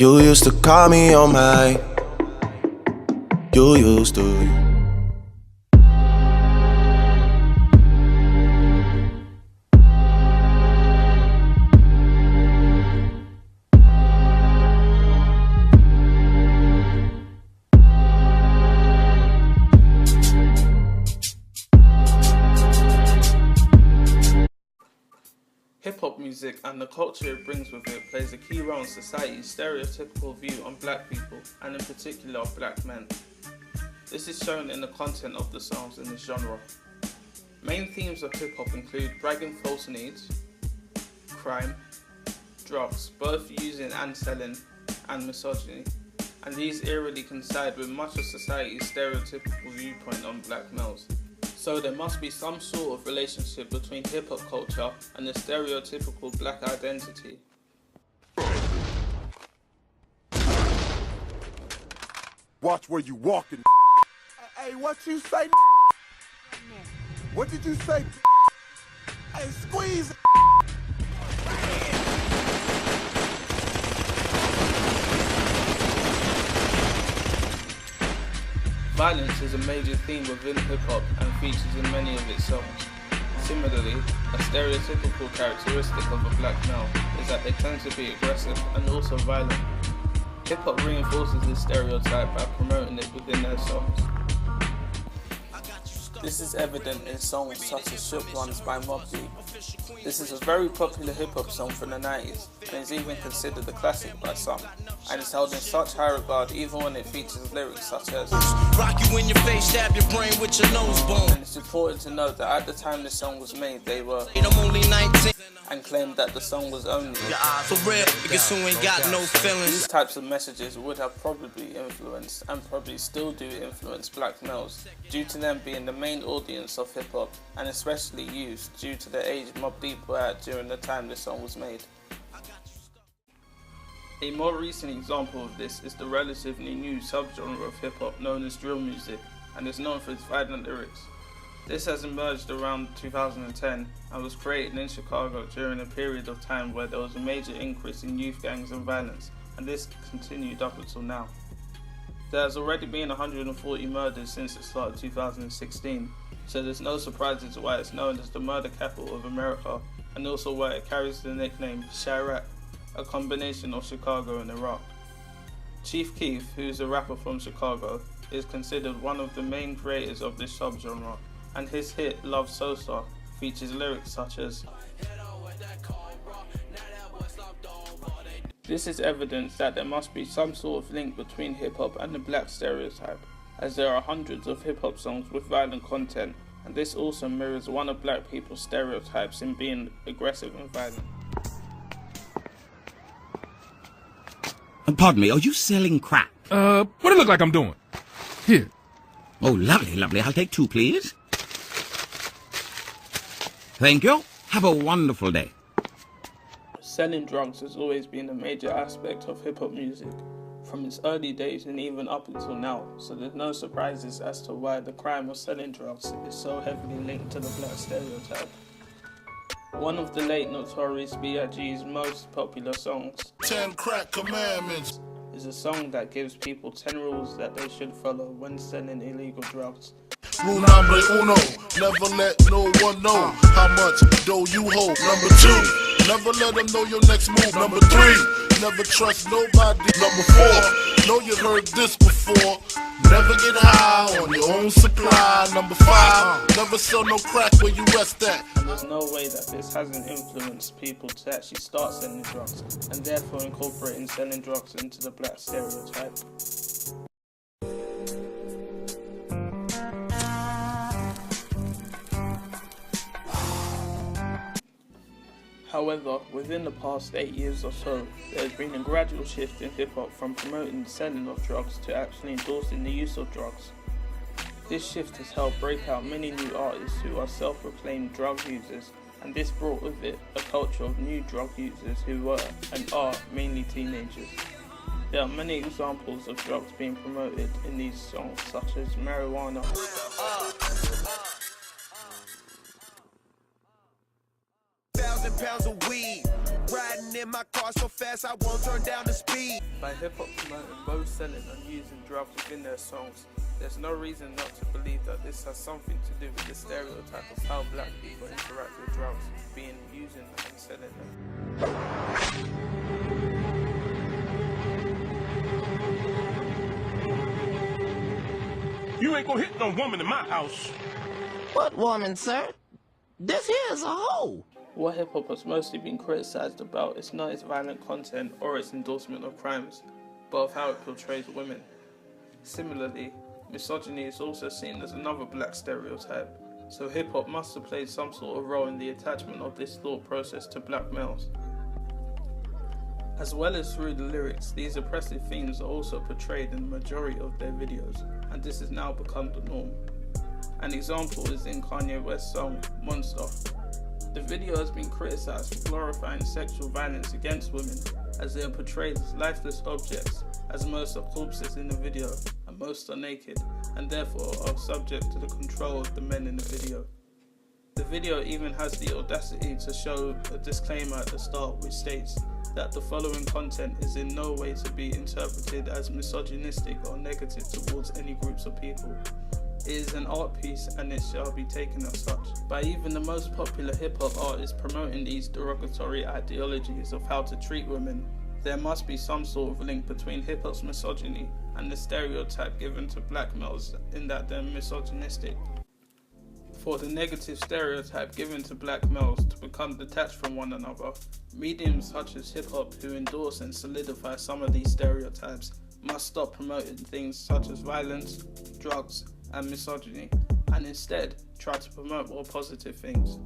You used to call me on my. You used to. Hip-hop music and the culture it brings with it plays a key role in society's stereotypical view on black people, and in particular black men. This is shown in the content of the songs in this genre. Main themes of hip-hop include bragging false needs, crime, drugs, both using and selling, and misogyny, and these eerily coincide with much of society's stereotypical viewpoint on black males. So there must be some sort of relationship between hip-hop culture and the stereotypical black identity. Watch where you walking. Hey, what you say? What did you say? Hey, squeeze. Violence is a major theme within hip-hop and features in many of its songs. Similarly, a stereotypical characteristic of a black male is that they tend to be aggressive and also violent. Hip-hop reinforces this stereotype by promoting it within their songs. This is evident in songs such as Shook Ones by Mobb Deep. This is a very popular hip-hop song from the 90s and is even considered a classic by some, and is held in such high regard even when it features lyrics such as rock you in your face, stab your brain with your nose bone. And it's important to note that at the time the song was made, they were I'm only 19 and claimed that the song was only for real, because who ain't got no feelings. These types of messages would have probably influenced, and probably still do influence, black males, due to them being the main audience of hip-hop, and especially used due to the age Mobb Deep were at during the time the song was made. A more recent example of this is the relatively new subgenre of hip-hop known as drill music, and is known for its violent lyrics. This has emerged around 2010 and was created in Chicago during a period of time where there was a major increase in youth gangs and violence, and this continued up until now. There has already been 140 murders since the start of 2016, so there's no surprises why it's known as the murder capital of America, and also why it carries the nickname Chiraq, a combination of Chicago and Iraq. Chief Keef, who is a rapper from Chicago, is considered one of the main creators of this subgenre, and his hit Love Sosa features lyrics such as This is evidence that there must be some sort of link between hip-hop and the black stereotype, as there are hundreds of hip-hop songs with violent content, and this also mirrors one of black people's stereotypes in being aggressive and violent. Pardon me, are you selling crack? What it look like I'm doing? Here. Oh, lovely, lovely. I'll take 2, please. Thank you. Have a wonderful day. Selling drugs has always been a major aspect of hip-hop music, from its early days and even up until now, so there's no surprises as to why the crime of selling drugs is so heavily linked to the black stereotype. One of the late Notorious B.I.G.'s most popular songs, 10 crack commandments, is a song that gives people 10 rules that they should follow when selling illegal drugs. Rule number uno, never let no one know how much dough you hold. Number 2, never let them know your next move. Number 3, never trust nobody. Number 4, know you heard this before, never get high on your own supply. Number 5, never sell no crack where you rest at. And there's no way that this hasn't influenced people to actually start selling drugs, and therefore incorporating selling drugs into the black stereotype. However, within the past 8 years or so, there has been a gradual shift in hip-hop from promoting the selling of drugs to actually endorsing the use of drugs. This shift has helped break out many new artists who are self-proclaimed drug users, and this brought with it a culture of new drug users who were and are mainly teenagers. There are many examples of drugs being promoted in these songs, such as marijuana, Pounds of weed, Riding in my car so fast I won't turn down the speed. By hip-hop promoting both selling and using drugs within their songs, there's no reason not to believe that this has something to do with the stereotype of how black people interact with drugs, being using and selling them. You ain't gonna hit no woman in my house. What woman, sir? This here is a hoe. What hip-hop has mostly been criticised about is not its violent content or its endorsement of crimes, but of how it portrays women. Similarly, misogyny is also seen as another black stereotype, so hip-hop must have played some sort of role in the attachment of this thought process to black males. As well as through the lyrics, these oppressive themes are also portrayed in the majority of their videos, and this has now become the norm. An example is in Kanye West's song, Monster. The video has been criticised for glorifying sexual violence against women, as they are portrayed as lifeless objects, as most are corpses in the video, and most are naked, and therefore are subject to the control of the men in the video. The video even has the audacity to show a disclaimer at the start which states that the following content is in no way to be interpreted as misogynistic or negative towards any groups of people. It is an art piece and it shall be taken as such. By even the most popular hip-hop artists promoting these derogatory ideologies of how to treat women, there must be some sort of link between hip-hop's misogyny and the stereotype given to black males in that they're misogynistic. For the negative stereotype given to black males to become detached from one another, mediums such as hip-hop who endorse and solidify some of these stereotypes must stop promoting things such as violence, drugs, and misogyny, and instead try to promote more positive things.